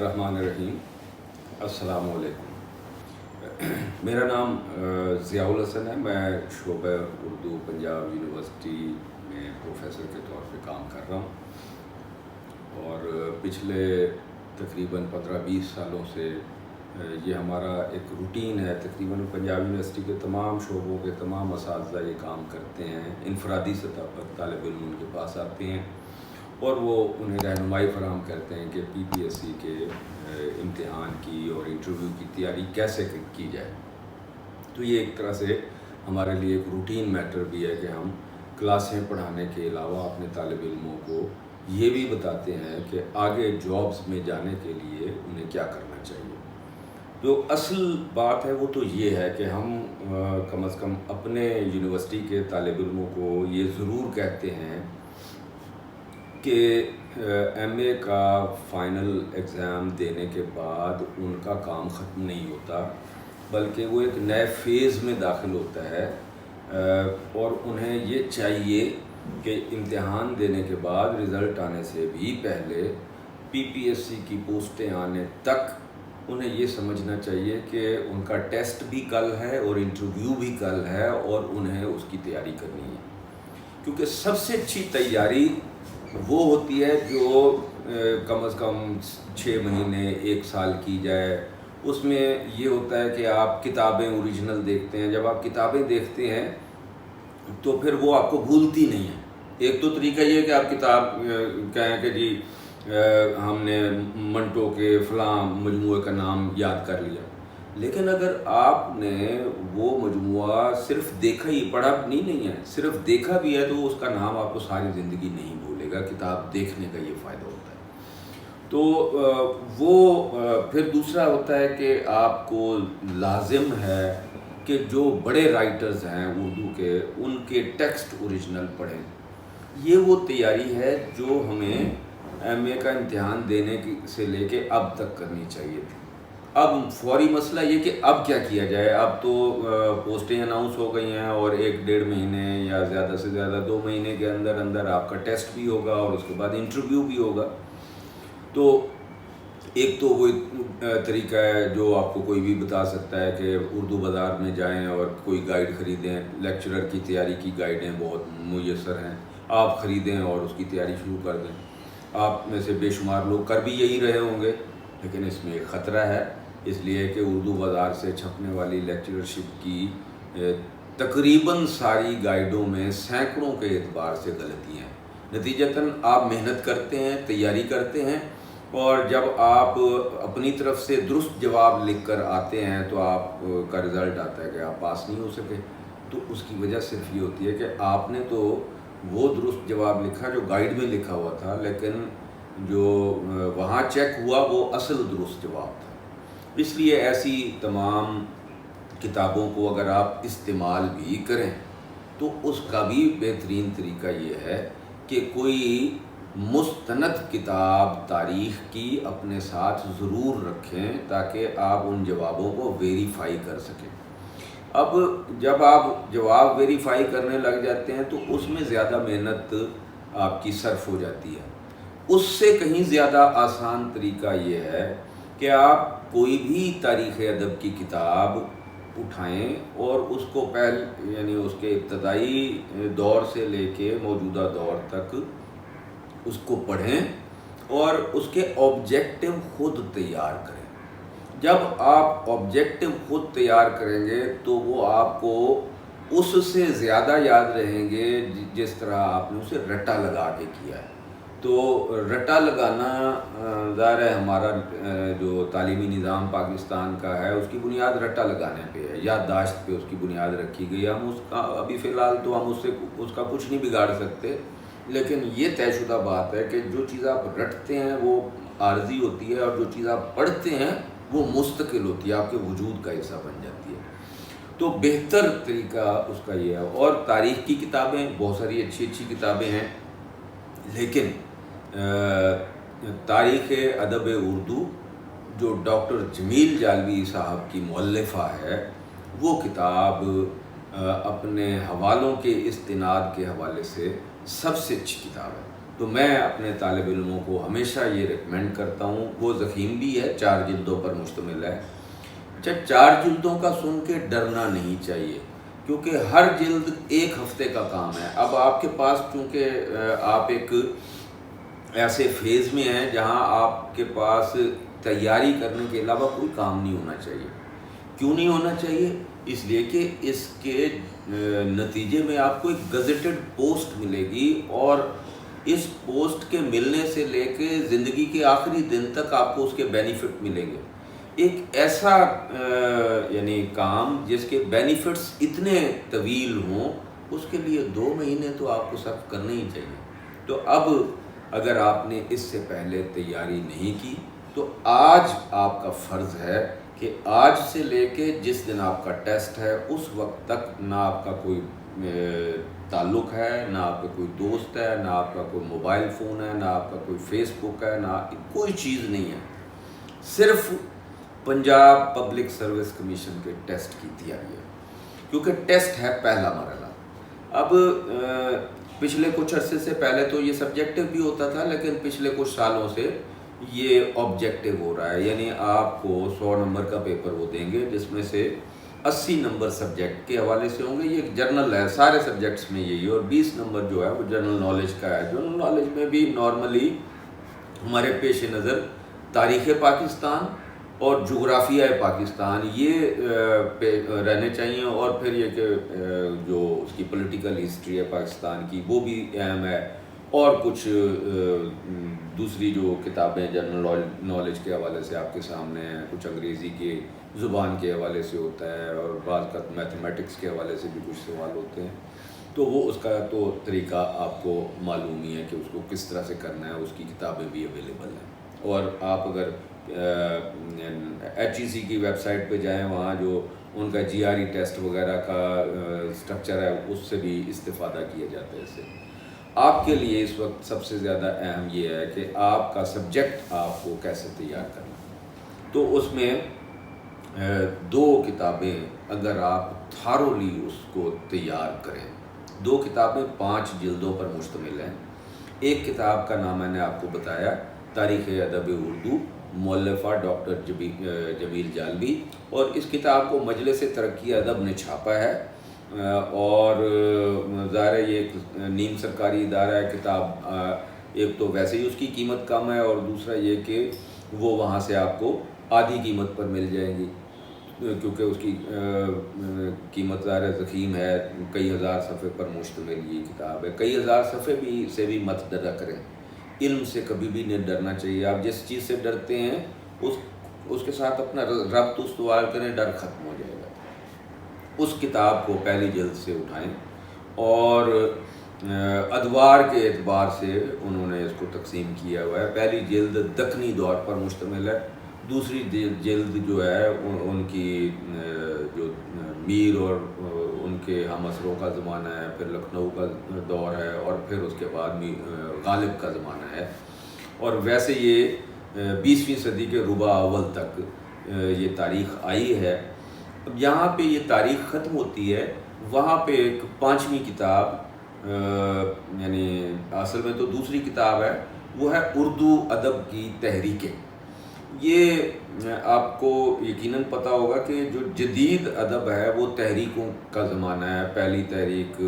الرحمن الرحیم۔ السلام علیکم۔ میرا نام ضیاء الحسن ہے۔ میں شعبہ اردو پنجاب یونیورسٹی میں پروفیسر کے طور پہ کام کر رہا ہوں، اور پچھلے تقریباً 15-20 سالوں سے یہ ہمارا ایک روٹین ہے۔ تقریباً پنجاب یونیورسٹی کے تمام شعبوں کے تمام اساتذہ یہ کام کرتے ہیں، انفرادی سطح پر طالب علم ان کے پاس آتے ہیں اور وہ انہیں رہنمائی فراہم کرتے ہیں کہ پی پی ایس سی کے امتحان کی اور انٹرویو کی تیاری کیسے کی جائے۔ تو یہ ایک طرح سے ہمارے لیے ایک روٹین میٹر بھی ہے کہ ہم کلاسیں پڑھانے کے علاوہ اپنے طالب علموں کو یہ بھی بتاتے ہیں کہ آگے جابس میں جانے کے لیے انہیں کیا کرنا چاہیے۔ جو اصل بات ہے وہ تو یہ ہے کہ ہم کم از کم اپنے یونیورسٹی کے طالب علموں کو یہ ضرور کہتے ہیں کہ ایم اے کا فائنل ایگزام دینے کے بعد ان کا کام ختم نہیں ہوتا، بلکہ وہ ایک نئے فیز میں داخل ہوتا ہے، اور انہیں یہ چاہیے کہ امتحان دینے کے بعد رزلٹ آنے سے بھی پہلے پی پی ایس سی کی پوسٹیں آنے تک انہیں یہ سمجھنا چاہیے کہ ان کا ٹیسٹ بھی کل ہے اور انٹرویو بھی کل ہے، اور انہیں اس کی تیاری کرنی ہے۔ کیونکہ سب سے اچھی تیاری وہ ہوتی ہے جو کم از کم 6 مہینے 1 سال کی جائے۔ اس میں یہ ہوتا ہے کہ آپ کتابیں اوریجنل دیکھتے ہیں۔ جب آپ کتابیں دیکھتے ہیں تو پھر وہ آپ کو بھولتی نہیں ہیں۔ ایک تو طریقہ یہ ہے کہ آپ کتاب کہیں کہ جی ہم نے منٹو کے فلاں مجموعے کا نام یاد کر لیا، لیکن اگر آپ نے وہ مجموعہ صرف دیکھا ہی، پڑھا نہیں ہے، صرف دیکھا بھی ہے تو اس کا نام آپ کو ساری زندگی نہیں بھولے گا۔ کتاب دیکھنے کا یہ فائدہ ہوتا ہے۔ تو وہ پھر دوسرا ہوتا ہے کہ آپ کو لازم ہے کہ جو بڑے رائٹرز ہیں اردو کے، ان کے ٹیکسٹ اوریجنل پڑھیں۔ یہ وہ تیاری ہے جو ہمیں ایم اے کا امتحان دینے سے لے کے اب تک کرنی چاہیے تھی۔ اب فوری مسئلہ یہ کہ اب کیا کیا جائے۔ اب تو پوسٹیں اناؤنس ہو گئی ہیں اور 1-1.5 مہینے یا زیادہ سے زیادہ 2 مہینے کے اندر اندر آپ کا ٹیسٹ بھی ہوگا اور اس کے بعد انٹرویو بھی ہوگا۔ تو ایک تو وہ طریقہ ہے جو آپ کو کوئی بھی بتا سکتا ہے کہ اردو بازار میں جائیں اور کوئی گائیڈ خریدیں۔ لیکچرر کی تیاری کی گائیڈیں بہت میسر ہیں، آپ خریدیں اور اس کی تیاری شروع کر دیں۔ آپ میں سے بے شمار لوگ کر بھی یہی رہے ہوں گے، لیکن اس میں ایک خطرہ ہے، اس لیے کہ اردو بازار سے چھپنے والی لیکچررشپ کی تقریباً ساری گائیڈوں میں سینکڑوں کے اعتبار سے غلطیاں ہیں۔ نتیجتاً آپ محنت کرتے ہیں، تیاری کرتے ہیں، اور جب آپ اپنی طرف سے درست جواب لکھ کر آتے ہیں تو آپ کا رزلٹ آتا ہے کہ آپ پاس نہیں ہو سکے۔ تو اس کی وجہ صرف یہ ہوتی ہے کہ آپ نے تو وہ درست جواب لکھا جو گائیڈ میں لکھا ہوا تھا، لیکن جو وہاں چیک ہوا وہ اصل درست جواب تھا۔ اس لیے ایسی تمام کتابوں کو اگر آپ استعمال بھی کریں تو اس کا بھی بہترین طریقہ یہ ہے کہ کوئی مستند کتاب تاریخ کی اپنے ساتھ ضرور رکھیں تاکہ آپ ان جوابوں کو ویریفائی کر سکیں۔ اب جب آپ جواب ویریفائی کرنے لگ جاتے ہیں تو اس میں زیادہ محنت آپ کی صرف ہو جاتی ہے۔ اس سے کہیں زیادہ آسان طریقہ یہ ہے کہ آپ کوئی بھی تاریخ ادب کی کتاب اٹھائیں اور اس کو یعنی اس کے ابتدائی دور سے لے کے موجودہ دور تک اس کو پڑھیں اور اس کے آبجیکٹو خود تیار کریں۔ جب آپ آبجیکٹو خود تیار کریں گے تو وہ آپ کو اس سے زیادہ یاد رہیں گے جس طرح آپ نے اسے رٹا لگا کے کیا ہے۔ تو رٹا لگانا ظاہر ہے ہمارا جو تعلیمی نظام پاکستان کا ہے اس کی بنیاد رٹا لگانے پہ ہے، یادداشت پہ اس کی بنیاد رکھی گئی۔ ہم اس کا ابھی فی الحال تو ہم اس کا کچھ نہیں بگاڑ سکتے، لیکن یہ طے شدہ بات ہے کہ جو چیز آپ رٹتے ہیں وہ عارضی ہوتی ہے اور جو چیز آپ پڑھتے ہیں وہ مستقل ہوتی ہے، آپ کے وجود کا حصہ بن جاتی ہے۔ تو بہتر طریقہ اس کا یہ ہے۔ اور تاریخ کی کتابیں بہت ساری اچھی اچھی کتابیں ہیں، لیکن تاریخ ادب اردو جو ڈاکٹر جمیل جالوی صاحب کی مؤلفہ ہے، وہ کتاب اپنے حوالوں کے استناد کے حوالے سے سب سے اچھی کتاب ہے۔ تو میں اپنے طالب علموں کو ہمیشہ یہ ریکمینڈ کرتا ہوں. وہ ضخیم بھی ہے، 4 جلدوں پر مشتمل ہے. اچھا، 4 جلدوں کا سن کے ڈرنا نہیں چاہیے، کیونکہ ہر جلد 1 ہفتے کا کام ہے. اب آپ کے پاس چونکہ آپ ایک ایسے فیز میں ہیں جہاں آپ کے پاس تیاری کرنے کے علاوہ کوئی کام نہیں ہونا چاہیے. کیوں نہیں ہونا چاہیے؟ اس لیے کہ اس کے نتیجے میں آپ کو ایک گزٹڈ پوسٹ ملے گی، اور اس پوسٹ کے ملنے سے لے کے زندگی کے آخری دن تک آپ کو اس کے بینیفٹ ملیں گے. ایک ایسا یعنی کام جس کے بینیفٹس اتنے طویل ہوں، اس کے لیے 2 مہینے تو آپ کو صرف کرنے ہی چاہیے. تو اب اگر آپ نے اس سے پہلے تیاری نہیں کی تو آج آپ کا فرض ہے کہ آج سے لے کے جس دن آپ کا ٹیسٹ ہے اس وقت تک نہ آپ کا کوئی تعلق ہے، نہ آپ کا کوئی دوست ہے، نہ آپ کا کوئی موبائل فون ہے، نہ آپ کا کوئی فیس بک ہے، نہ کوئی چیز نہیں ہے. صرف پنجاب پبلک سروس کمیشن کے ٹیسٹ کی تیاری ہے، کیونکہ ٹیسٹ ہے پہلا مرحلہ. اب پچھلے کچھ عرصے سے پہلے تو یہ سبجیکٹو بھی ہوتا تھا، لیکن پچھلے کچھ سالوں سے یہ آبجیکٹو ہو رہا ہے. یعنی آپ کو 100 نمبر کا پیپر وہ دیں گے، جس میں سے 80 نمبر سبجیکٹ کے حوالے سے ہوں گے. یہ ایک جرنل ہے، سارے سبجیکٹس میں یہی ہے. اور 20 نمبر جو ہے وہ جنرل نالج کا ہے. جنرل نالج میں بھی نارملی ہمارے پیش نظر تاریخ پاکستان اور جغرافیہ پاکستان یہ رہنے چاہیے، اور پھر یہ کہ جو اس کی پولیٹیکل ہسٹری ہے پاکستان کی وہ بھی اہم ہے، اور کچھ دوسری جو کتابیں جنرل نالج کے حوالے سے آپ کے سامنے ہیں. کچھ انگریزی کی زبان کے حوالے سے ہوتا ہے، اور بعض کا میتھمیٹکس کے حوالے سے بھی کچھ سوال ہوتے ہیں. تو وہ اس کا تو طریقہ آپ کو معلوم ہی ہے کہ اس کو کس طرح سے کرنا ہے. اس کی کتابیں بھی اویلیبل ہیں، اور آپ اگر HEC کی ویب سائٹ پہ جائیں، وہاں جو ان کا GRE ٹیسٹ وغیرہ کا سٹرکچر ہے اس سے بھی استفادہ کیا جاتا ہے. اس سے آپ کے لیے اس وقت سب سے زیادہ اہم یہ ہے کہ آپ کا سبجیکٹ آپ کو کیسے تیار کرنا. تو اس میں 2 کتابیں اگر آپ تھارولی اس کو تیار کریں، 2 کتابیں 5 جلدوں پر مشتمل ہیں. ایک کتاب کا نام میں نے آپ کو بتایا، تاریخ ادب اردو، مؤلفہ ڈاکٹر جمیل جالبی، اور اس کتاب کو مجلس ترقی ادب نے چھاپا ہے. اور ظاہر ہے یہ ایک نیم سرکاری ادارہ ہے. کتاب ایک تو ویسے ہی اس کی قیمت کم ہے، اور دوسرا یہ کہ وہ وہاں سے آپ کو آدھی قیمت پر مل جائے گی، کیونکہ اس کی قیمت ظاہر ضخیم ہے. کئی ہزار صفحے پر مشتمل یہ کتاب ہے. کئی ہزار صفحے بھی سے بھی مت ڈرا کریں. علم سے کبھی بھی نہیں ڈرنا چاہیے. آپ جس چیز سے ڈرتے ہیں اس کے ساتھ اپنا ربط استوار کریں، ڈر ختم ہو جائے گا. اس کتاب کو پہلی جلد سے اٹھائیں، اور ادوار کے اعتبار سے انہوں نے اس کو تقسیم کیا ہوا ہے. پہلی جلد دکنی دور پر مشتمل ہے. دوسری جلد جو ہے ان کی جو میر اور ان کے ہم عصروں کا زمانہ ہے، پھر لکھنؤ کا دور ہے، اور پھر اس کے بعد غالب کا زمانہ ہے. اور ویسے یہ 20ویں صدی کے ربع اول تک یہ تاریخ آئی ہے. اب یہاں پہ یہ تاریخ ختم ہوتی ہے، وہاں پہ ایک 5ویں کتاب یعنی اصل میں تو دوسری کتاب ہے، وہ ہے اردو ادب کی تحریکیں. یہ آپ کو یقیناً پتہ ہوگا کہ جو جدید ادب ہے وہ تحریکوں کا زمانہ ہے. پہلی تحریک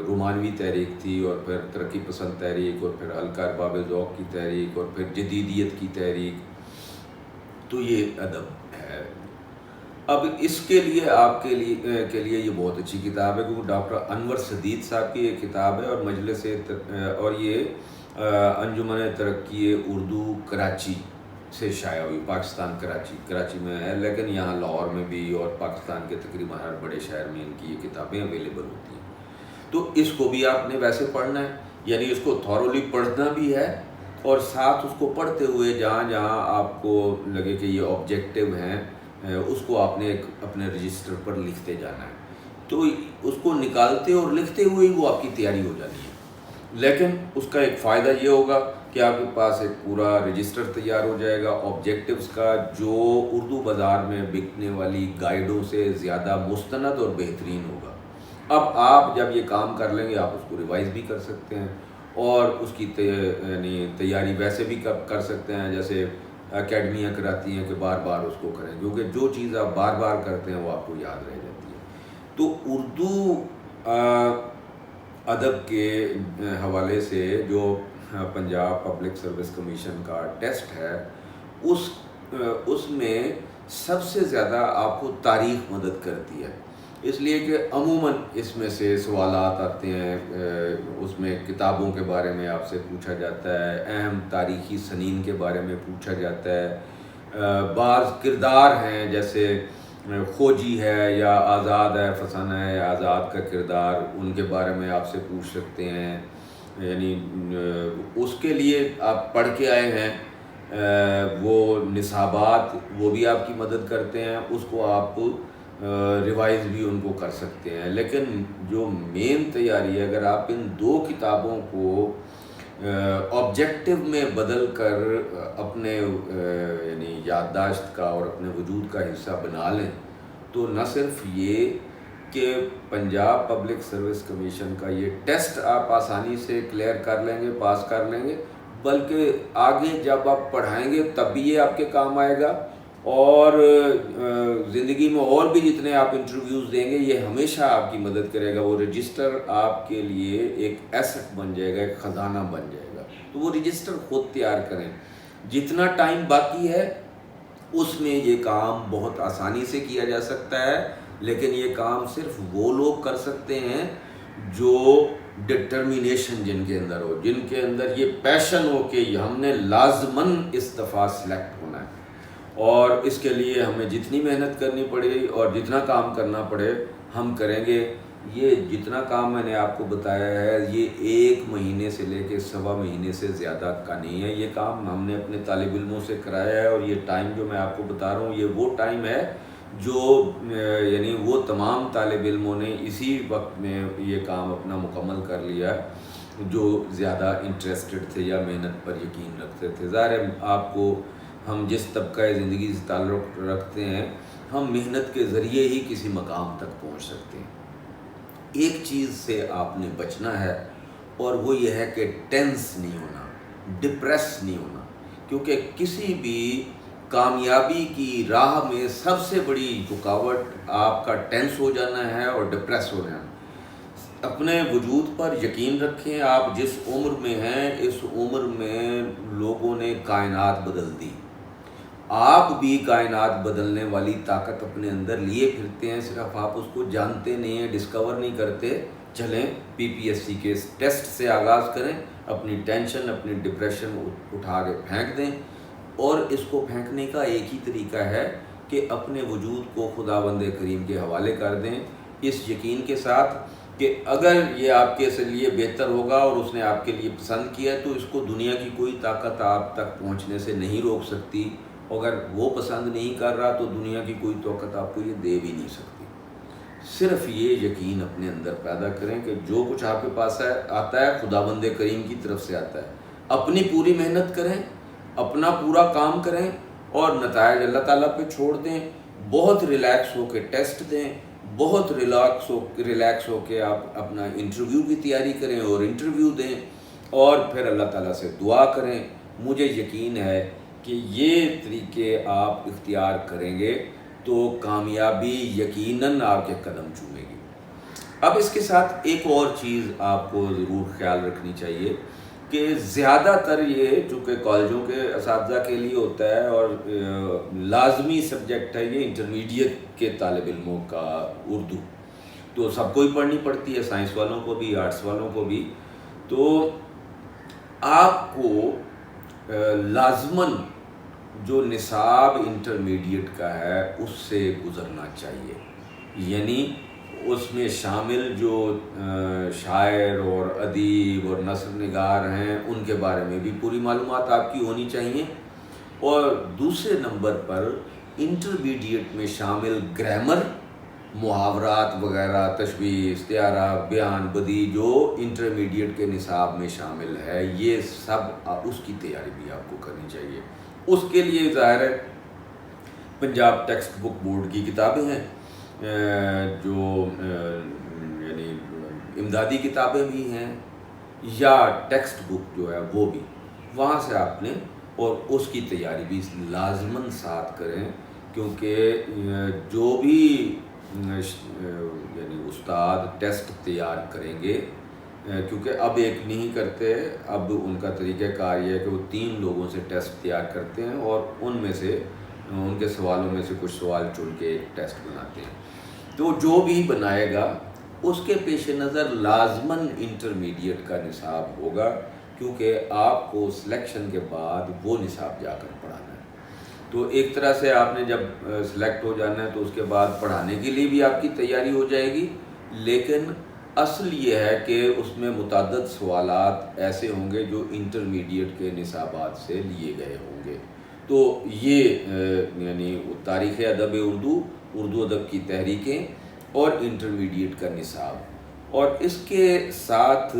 رومانوی تحریک تھی، اور پھر ترقی پسند تحریک، اور پھر ہلکا ارباب ذوق کی تحریک، اور پھر جدیدیت کی تحریک. تو یہ ادب ہے. اب اس کے لیے آپ کے لیے یہ بہت اچھی کتاب ہے، کیونکہ ڈاکٹر انور سدید صاحب کی یہ کتاب ہے، اور مجلس اور یہ انجمن ترقی اردو کراچی سے شائع ہوئی. پاکستان کراچی میں ہے، لیکن یہاں لاہور میں بھی اور پاکستان کے تقریباً ہر بڑے شہر میں ان کی یہ کتابیں اویلیبل ہوتی ہیں. تو اس کو بھی آپ نے ویسے پڑھنا ہے، یعنی اس کو تھورولی پڑھنا بھی ہے، اور ساتھ اس کو پڑھتے ہوئے جہاں جہاں آپ کو لگے کہ یہ آبجیکٹو ہیں اس کو آپ نے اپنے رجسٹر پر لکھتے جانا ہے. تو اس کو نکالتے اور لکھتے ہوئے وہ آپ کی تیاری ہو جانی ہے. لیکن اس کا ایک فائدہ یہ ہوگا کہ آپ کے پاس ایک پورا رجسٹر تیار ہو جائے گا آبجیکٹیوز کا، جو اردو بازار میں بکنے والی گائیڈوں سے زیادہ مستند اور بہترین ہوگا. اب آپ جب یہ کام کر لیں گے، آپ اس کو ریوائز بھی کر سکتے ہیں، اور اس کی یعنی تیاری ویسے بھی کر سکتے ہیں، جیسے اکیڈمیاں کراتی ہیں کہ بار بار اس کو کریں، کیونکہ جو چیز آپ بار بار کرتے ہیں وہ آپ کو یاد رہ جاتی ہے۔ تو اردو ادب کے حوالے سے جو پنجاب پبلک سروس کمیشن کا ٹیسٹ ہے، اس میں سب سے زیادہ آپ کو تاریخ مدد کرتی ہے، اس لیے کہ عموماً اس میں سے سوالات آتے ہیں، اس میں کتابوں کے بارے میں آپ سے پوچھا جاتا ہے، اہم تاریخی سنین کے بارے میں پوچھا جاتا ہے، بعض کردار ہیں جیسے کھوجی ہے یا آزاد ہے، فسانہ ہے آزاد کا کردار، ان کے بارے میں آپ سے پوچھ سکتے ہیں، یعنی اس کے لیے آپ پڑھ کے آئے ہیں، وہ نصابات وہ بھی آپ کی مدد کرتے ہیں، اس کو آپ ریوائز بھی ان کو کر سکتے ہیں۔ لیکن جو مین تیاری ہے، اگر آپ ان دو کتابوں کو آبجیکٹو میں بدل کر اپنے یعنی یادداشت کا اور اپنے وجود کا حصہ بنا لیں، تو نہ صرف یہ کہ پنجاب پبلک سروس کمیشن کا یہ ٹیسٹ آپ آسانی سے کلیئر کر لیں گے، پاس کر لیں گے، بلکہ آگے جب آپ پڑھائیں گے تب بھی یہ آپ کے کام آئے گا، اور زندگی میں اور بھی جتنے آپ انٹرویوز دیں گے یہ ہمیشہ آپ کی مدد کرے گا۔ وہ رجسٹر آپ کے لیے ایک ایسٹ بن جائے گا، ایک خزانہ بن جائے گا۔ تو وہ رجسٹر خود تیار کریں، جتنا ٹائم باقی ہے اس میں یہ کام بہت آسانی سے کیا جا سکتا ہے، لیکن یہ کام صرف وہ لوگ کر سکتے ہیں جو ڈٹرمینیشن جن کے اندر ہو، جن کے اندر یہ پیشن ہو کہ ہم نے لازماً اس دفعہ سلیکٹ ہونا ہے، اور اس کے لیے ہمیں جتنی محنت کرنی پڑے اور جتنا کام کرنا پڑے ہم کریں گے۔ یہ جتنا کام میں نے آپ کو بتایا ہے یہ 1 مہینے سے لے کے 1.25 مہینے سے زیادہ کا نہیں ہے، یہ کام ہم نے اپنے طالب علموں سے کرایا ہے، اور یہ ٹائم جو میں آپ کو بتا رہا ہوں یہ وہ ٹائم ہے جو یعنی وہ تمام طالب علموں نے اسی وقت میں یہ کام اپنا مکمل کر لیا جو زیادہ انٹرسٹڈ تھے یا محنت پر یقین رکھتے تھے۔ ظاہر ہے آپ کو ہم جس طبقہ زندگی سے تعلق رکھتے ہیں، ہم محنت کے ذریعے ہی کسی مقام تک پہنچ سکتے ہیں۔ ایک چیز سے آپ نے بچنا ہے، اور وہ یہ ہے کہ ٹینس نہیں ہونا، ڈپریس نہیں ہونا، کیونکہ کسی بھی کامیابی کی راہ میں سب سے بڑی رکاوٹ آپ کا ٹینس ہو جانا ہے اور ڈپریس ہو جانا ہے۔ اپنے وجود پر یقین رکھیں، آپ جس عمر میں ہیں اس عمر میں لوگوں نے کائنات بدل دی، آپ بھی کائنات بدلنے والی طاقت اپنے اندر لیے پھرتے ہیں، صرف آپ اس کو جانتے نہیں ہیں، ڈسکور نہیں کرتے۔ چلیں PPSC کے ٹیسٹ سے آغاز کریں، اپنی ٹینشن اپنی ڈپریشن اٹھا کے پھینک دیں، اور اس کو پھینکنے کا ایک ہی طریقہ ہے کہ اپنے وجود کو خداوند کریم کے حوالے کر دیں، اس یقین کے ساتھ کہ اگر یہ آپ کے لیے بہتر ہوگا اور اس نے آپ کے لیے پسند کیا ہے تو اس کو دنیا کی کوئی طاقت آپ تک پہنچنے سے نہیں روک سکتی، اگر وہ پسند نہیں کر رہا تو دنیا کی کوئی طاقت آپ کو یہ دے بھی نہیں سکتی۔ صرف یہ یقین اپنے اندر پیدا کریں کہ جو کچھ آپ کے پاس آتا ہے خداوند کریم کی طرف سے آتا ہے، اپنی پوری محنت کریں، اپنا پورا کام کریں، اور نتائج اللہ تعالیٰ پہ چھوڑ دیں، بہت ریلیکس ہو کے ٹیسٹ دیں، بہت ریلیکس ہو کے آپ اپنا انٹرویو کی تیاری کریں اور انٹرویو دیں، اور پھر اللہ تعالیٰ سے دعا کریں۔ مجھے یقین ہے کہ یہ طریقے آپ اختیار کریں گے تو کامیابی یقیناً آپ کے قدم چومے گی۔ اب اس کے ساتھ ایک اور چیز آپ کو ضرور خیال رکھنی چاہیے کہ زیادہ تر یہ چونکہ کالجوں کے اساتذہ کے لیے ہوتا ہے اور لازمی سبجیکٹ ہے یہ انٹرمیڈیٹ کے طالب علموں کا اردو، تو سب کو ہی پڑھنی پڑتی ہے، سائنس والوں کو بھی آرٹس والوں کو بھی، تو آپ کو لازماً جو نصاب انٹرمیڈیٹ کا ہے اس سے گزرنا چاہیے، یعنی اس میں شامل جو شاعر اور ادیب اور نثر نگار ہیں ان کے بارے میں بھی پوری معلومات آپ کی ہونی چاہیے، اور دوسرے نمبر پر انٹرمیڈیٹ میں شامل گرامر، محاورات وغیرہ، تشبیہ، استعارہ، بیان، بدیع جو انٹرمیڈیٹ کے نصاب میں شامل ہے، یہ سب اس کی تیاری بھی آپ کو کرنی چاہیے۔ اس کے لیے ظاہر ہے پنجاب ٹیکسٹ بک بورڈ کی کتابیں ہیں، جو یعنی امدادی کتابیں بھی ہیں، یا ٹیکسٹ بک جو ہے وہ بھی وہاں سے آپ نے، اور اس کی تیاری بھی لازماً ساتھ کریں، کیونکہ جو بھی یعنی استاد ٹیسٹ تیار کریں گے، کیونکہ اب ایک نہیں کرتے، اب ان کا طریقہ کار یہ ہے کہ وہ 3 لوگوں سے ٹیسٹ تیار کرتے ہیں اور ان میں سے ان کے سوالوں میں سے کچھ سوال چن کے ایک ٹیسٹ بناتے ہیں۔ تو جو بھی بنائے گا اس کے پیش نظر لازماً انٹرمیڈیٹ کا نصاب ہوگا، کیونکہ آپ کو سلیکشن کے بعد وہ نصاب جا کر پڑھانا ہے۔ تو ایک طرح سے آپ نے جب سلیکٹ ہو جانا ہے تو اس کے بعد پڑھانے کے لیے بھی آپ کی تیاری ہو جائے گی، لیکن اصل یہ ہے کہ اس میں متعدد سوالات ایسے ہوں گے جو انٹرمیڈیٹ کے نصابات سے لیے گئے ہوں گے۔ تو یہ یعنی تاریخ ادب اردو، اردو ادب کی تحریکیں اور انٹرمیڈیٹ کا نصاب، اور اس کے ساتھ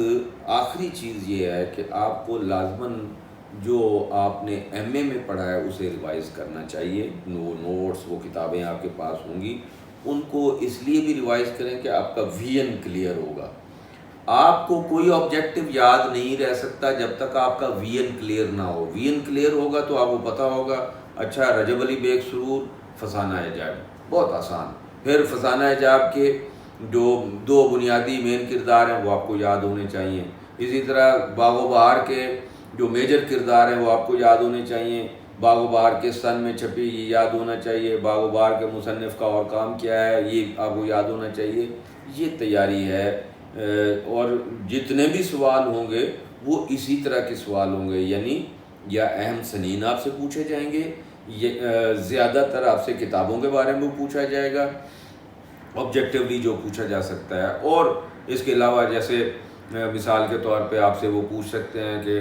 آخری چیز یہ ہے کہ آپ کو لازماً جو آپ نے ایم اے میں پڑھا ہے اسے ریوائز کرنا چاہیے۔ وہ نوٹس، وہ کتابیں آپ کے پاس ہوں گی، ان کو اس لیے بھی ریوائز کریں کہ آپ کا ویژن کلیئر ہوگا۔ آپ کو کوئی آبجیکٹو یاد نہیں رہ سکتا جب تک آپ کا ویژن کلیئر نہ ہو۔ ویژن کلیئر ہوگا تو آپ کو پتہ ہوگا، اچھا رجب علی بیگ سرور، فسانہ حجاب، بہت آسان۔ پھر فسانہ حجاب کے جو 2 بنیادی مین کردار ہیں وہ آپ کو یاد ہونے چاہیے۔ اسی طرح باغ و بہار کے جو میجر کردار ہیں وہ آپ کو یاد ہونے چاہیے۔ باغ و بہار کے سن میں چھپی یہ یاد ہونا چاہیے۔ باغ و بہار کے مصنف کا اور کام کیا ہے یہ آپ کو یاد ہونا چاہیے۔ یہ تیاری ہے، اور جتنے بھی سوال ہوں گے وہ اسی طرح کے سوال ہوں گے، یعنی یا اہم سنین آپ سے پوچھے جائیں گے، زیادہ تر آپ سے کتابوں کے بارے میں پوچھا جائے گا آبجیکٹیولی جو پوچھا جا سکتا ہے، اور اس کے علاوہ جیسے مثال کے طور پہ آپ سے وہ پوچھ سکتے ہیں کہ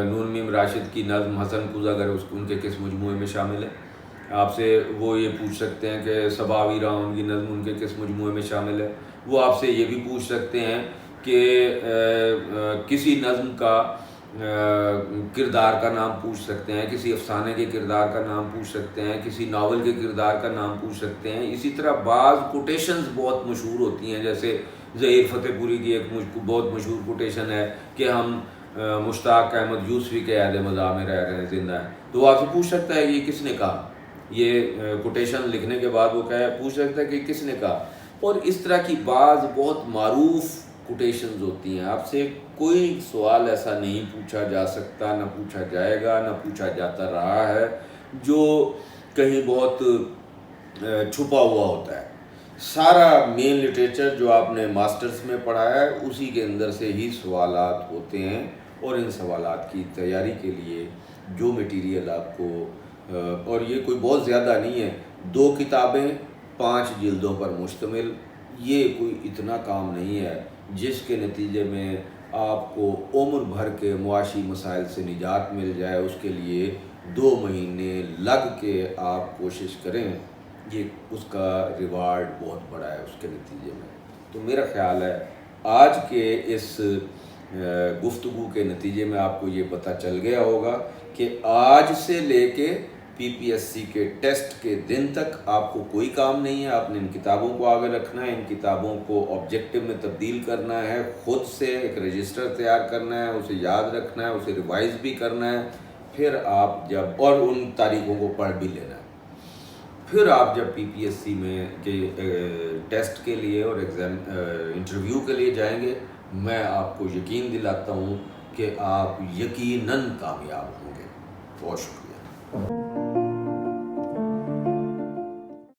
نون میم راشد کی نظم حسن قزح اگر ان کے کس مجموعے میں شامل ہے۔ آپ سے وہ یہ پوچھ سکتے ہیں کہ صبا ویراں ان کی نظم ان کے کس مجموعے میں شامل ہے۔ وہ آپ سے یہ بھی پوچھ سکتے ہیں کہ کسی نظم کا کردار کا نام پوچھ سکتے ہیں، کسی افسانے کے کردار کا نام پوچھ سکتے ہیں، کسی ناول کے کردار کا نام پوچھ سکتے ہیں۔ اسی طرح بعض کوٹیشنز بہت مشہور ہوتی ہیں، جیسے ظہیر فتح پوری کی ایک بہت مشہور کوٹیشن ہے کہ ہم مشتاق احمد یوسفی کے عہد مضاء میں رہ رہے ہیں، زندہ ہیں۔ تو وہ آپ سے پوچھ سکتا ہے یہ کس نے کہا، یہ کوٹیشن لکھنے کے بعد وہ پوچھ سکتا ہے کہ کس نے کہا۔ اور اس طرح کی بعض بہت معروف کوٹیشنز ہوتی ہیں۔ آپ سے کوئی سوال ایسا نہیں پوچھا جا سکتا، نہ پوچھا جائے گا، نہ پوچھا جاتا رہا ہے جو کہیں بہت چھپا ہوا ہوتا ہے۔ سارا مین لٹریچر جو آپ نے ماسٹرز میں پڑھا ہے اسی کے اندر سے ہی سوالات ہوتے ہیں، اور ان سوالات کی تیاری کے لیے جو میٹیریل آپ کو، اور یہ کوئی بہت زیادہ نہیں ہے، 2 کتابیں 5 جلدوں پر مشتمل، یہ کوئی اتنا کام نہیں ہے جس کے نتیجے میں آپ کو عمر بھر کے معاشی مسائل سے نجات مل جائے۔ اس کے لیے 2 مہینے لگ کے آپ کوشش کریں، یہ اس کا ریوارڈ بہت بڑا ہے اس کے نتیجے میں۔ تو میرا خیال ہے آج کے اس گفتگو کے نتیجے میں آپ کو یہ پتہ چل گیا ہوگا کہ آج سے لے کے پی پی ایس سی کے ٹیسٹ کے دن تک آپ کو کوئی کام نہیں ہے۔ آپ نے ان کتابوں کو آگے رکھنا ہے، ان کتابوں کو آبجیکٹو میں تبدیل کرنا ہے، خود سے ایک رجسٹر تیار کرنا ہے، اسے یاد رکھنا ہے، اسے ریوائز بھی کرنا ہے، پھر آپ جب، اور ان تاریخوں کو پڑھ بھی لینا ہے، پھر آپ جب پی پی ایس سی میں کے ٹیسٹ کے لیے اور ایگزام انٹرویو کے لیے جائیں گے، میں آپ کو یقین دلاتا ہوں کہ آپ یقیناً کامیاب ہوں گے۔ بہت شکریہ۔